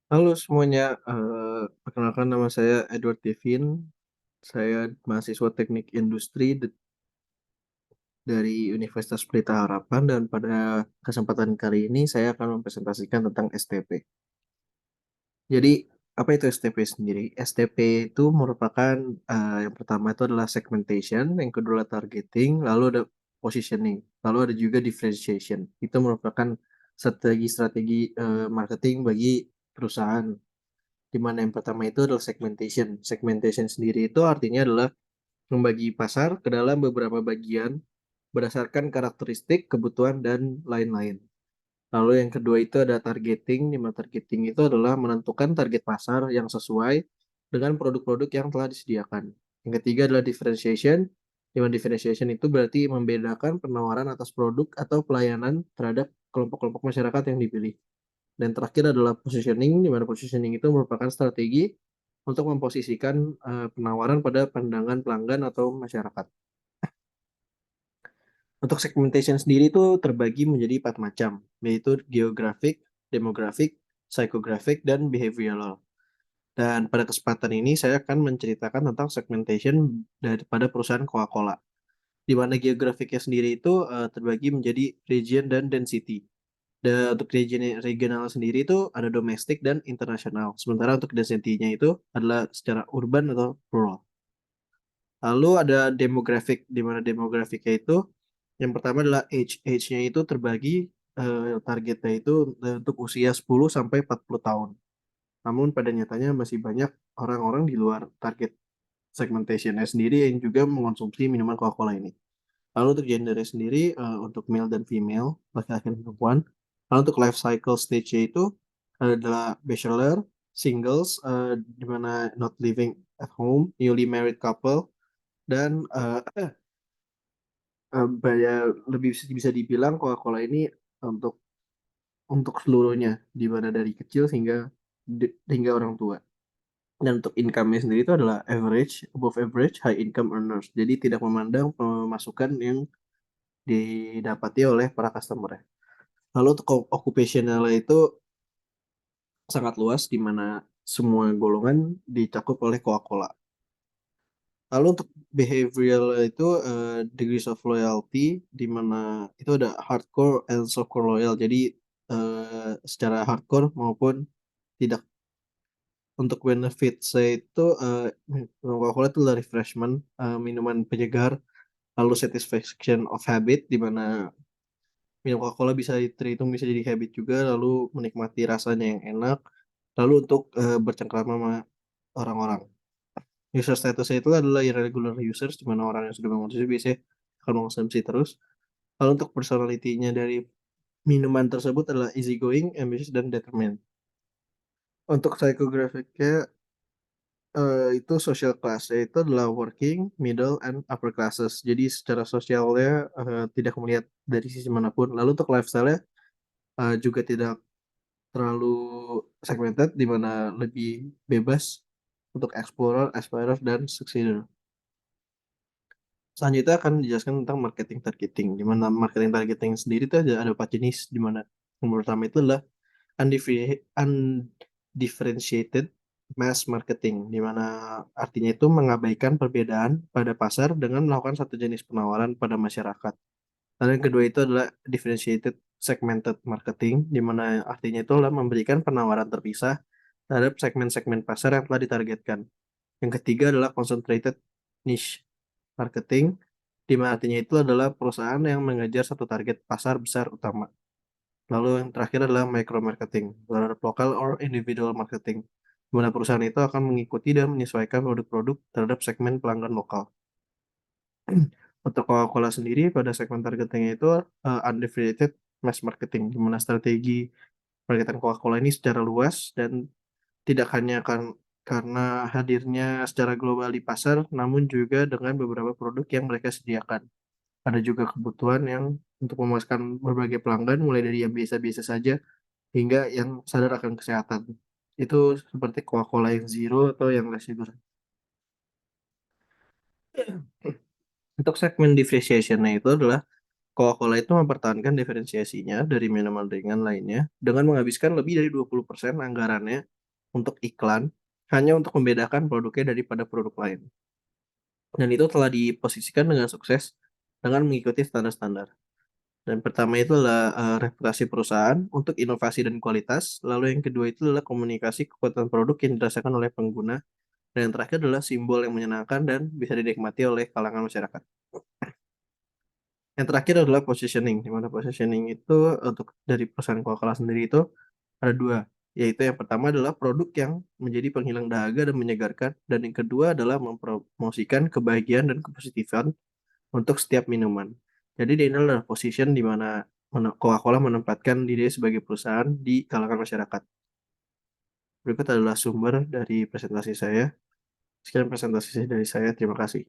Halo semuanya, perkenalkan nama saya Edward Devin, saya mahasiswa Teknik Industri dari Universitas Pelita Harapan dan pada kesempatan kali ini saya akan mempresentasikan tentang STP. Jadi, apa itu STP sendiri? STP itu merupakan, yang pertama itu adalah segmentation, yang kedua adalah targeting, lalu ada positioning, lalu ada juga differentiation. Itu merupakan strategi-strategi, marketing bagi perusahaan. Di mana yang pertama itu adalah segmentation. Segmentation sendiri itu artinya adalah membagi pasar ke dalam beberapa bagian berdasarkan karakteristik, kebutuhan, dan lain-lain. Lalu yang kedua itu ada targeting, di mana targeting itu adalah menentukan target pasar yang sesuai dengan produk-produk yang telah disediakan. Yang ketiga adalah differentiation, di mana differentiation itu berarti membedakan penawaran atas produk atau pelayanan terhadap kelompok-kelompok masyarakat yang dipilih. Dan terakhir adalah positioning, di mana positioning itu merupakan strategi untuk memposisikan, penawaran pada pandangan pelanggan atau masyarakat. Untuk segmentation sendiri itu terbagi menjadi 4 macam, yaitu geographic, demographic, psychographic, dan behavioral. Dan pada kesempatan ini saya akan menceritakan tentang segmentation daripada perusahaan Coca-Cola, di mana geografiknya sendiri itu, terbagi menjadi region dan density. Dan untuk regional sendiri itu ada domestik dan internasional. Sementara untuk density-nya itu adalah secara urban atau rural. Lalu ada demographic, di mana demografiknya itu yang pertama adalah age. Age-nya itu terbagi, targetnya itu, untuk usia 10 sampai 40 tahun. Namun pada nyatanya masih banyak orang-orang di luar target segmentation-nya sendiri yang juga mengonsumsi minuman Coca-Cola ini. Lalu untuk gendernya sendiri, untuk male dan female, laki-laki dan perempuan. Lalu untuk life cycle stage-nya itu adalah bachelor, singles, di mana not living at home, newly married couple, dan, lebih bisa dibilang Coca-Cola ini untuk seluruhnya, di mana dari kecil hingga orang tua. Dan untuk income-nya sendiri itu adalah average, above average, high income earners. Jadi tidak memandang pemasukan yang didapati oleh para customer-nya. Lalu untuk occupational itu sangat luas, di mana semua golongan dicakup oleh Coca-Cola. Lalu untuk behavioral itu, degrees of loyalty, di mana itu ada hardcore and softcore loyal. Jadi, secara hardcore maupun tidak. Untuk benefit saya itu, Coca-Cola itu adalah refreshment, minuman penyegar, lalu satisfaction of habit, di mana minum Coca-Cola bisa terhitung bisa jadi habit juga, lalu menikmati rasanya yang enak, lalu untuk, bercengkrama sama orang-orang. User status-nya itu adalah irregular users, di mana orang yang sudah mengonsumsi biasanya akan mengonsumsi terus. Lalu untuk personality-nya dari minuman tersebut adalah easygoing, ambitious, dan determined. Untuk psychographic-nya, itu social class, yaitu adalah working, middle, and upper classes. Jadi secara sosialnya, tidak melihat dari sisi manapun. Lalu untuk lifestyle-nya, juga tidak terlalu segmented, di mana lebih bebas untuk explorer, aspirer, dan succeeder. Selanjutnya akan dijelaskan tentang marketing targeting, di mana marketing targeting sendiri itu ada 4 jenis, di mana yang pertama itu adalah undifferentiated mass marketing, di mana artinya itu mengabaikan perbedaan pada pasar dengan melakukan satu jenis penawaran pada masyarakat. Lalu yang kedua itu adalah differentiated segmented marketing, di mana artinya itu adalah memberikan penawaran terpisah terhadap segmen-segmen pasar yang telah ditargetkan. Yang ketiga adalah concentrated niche marketing, di mana artinya itu adalah perusahaan yang mengejar satu target pasar besar utama. Lalu yang terakhir adalah micro marketing, terhadap lokal or individual marketing, di mana perusahaan itu akan mengikuti dan menyesuaikan produk-produk terhadap segmen pelanggan lokal. Untuk Coca-Cola sendiri pada segmen targeting itu, undifferentiated mass marketing, di mana strategi marketing Coca-Cola ini secara luas dan tidak hanya karena hadirnya secara global di pasar, namun juga dengan beberapa produk yang mereka sediakan. Ada juga kebutuhan yang untuk memuaskan berbagai pelanggan, mulai dari yang biasa-biasa saja hingga yang sadar akan kesehatan. Itu seperti Coca-Cola yang zero atau yang less sugar. Untuk segmen differentiation-nya itu adalah Coca-Cola itu mempertahankan diferensiasinya dari minuman ringan lainnya dengan menghabiskan lebih dari 20% anggarannya untuk iklan, hanya untuk membedakan produknya daripada produk lain. Dan itu telah diposisikan dengan sukses dengan mengikuti standar-standar. Dan pertama itu adalah, reputasi perusahaan untuk inovasi dan kualitas, lalu yang kedua itu adalah komunikasi kekuatan produk yang dirasakan oleh pengguna, dan yang terakhir adalah simbol yang menyenangkan dan bisa dinikmati oleh kalangan masyarakat. Yang terakhir adalah positioning, di mana positioning itu untuk dari perusahaan Coca-Cola sendiri itu ada 2, yaitu yang pertama adalah produk yang menjadi penghilang dahaga dan menyegarkan, dan yang kedua adalah mempromosikan kebahagiaan dan kepositifan untuk setiap minuman. Jadi ini adalah position di mana Coca-Cola menempatkan diri sebagai perusahaan di kalangan masyarakat. Berikut adalah sumber dari presentasi saya. Sekian presentasi dari saya, terima kasih.